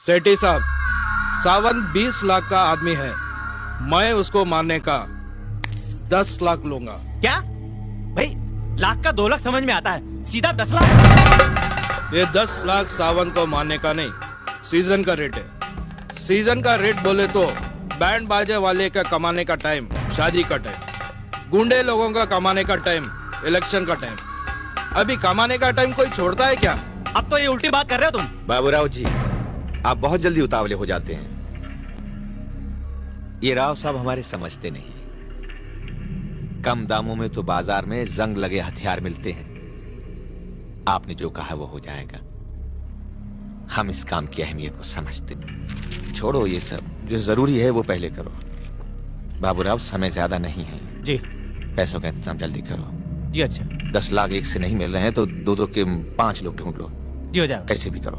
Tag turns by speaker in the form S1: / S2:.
S1: सेठी साहब, सावन 20 लाख का आदमी है, मैं उसको मारने का 10 लाख लूंगा।
S2: क्या भाई, लाख का 2 लाख समझ में आता है, सीधा 10 लाख।
S1: ये 10 लाख सावन को मारने का नहीं, सीजन का रेट है। सीजन का रेट बोले तो बैंड बाजे वाले का कमाने का टाइम शादी का टाइम, गुंडे लोगों का कमाने का टाइम इलेक्शन का टाइम। अभी कमाने का टाइम कोई छोड़ता है क्या?
S2: अब तो ये उल्टी बात कर रहे हो तुम।
S3: बाबूराव जी, आप बहुत जल्दी उतावले हो जाते हैं। ये राव साहब हमारे समझते नहीं। कम दामों में तो बाजार में जंग लगे हथियार मिलते हैं। आपने जो कहा वो हो जाएगा। हम इस काम की अहमियत को समझते नहीं। छोड़ो ये सब, जो जरूरी है वो पहले करो। बाबूराव, समय ज्यादा नहीं है
S2: जी।
S3: पैसों का इंतजाम जल्दी करो
S2: जी अच्छा।
S3: 10 लाख एक से नहीं मिल रहे हैं तो 2-2 के 5 लोग ढूंढ लो।
S2: जी हो जाएगा।
S3: कैसे भी करो।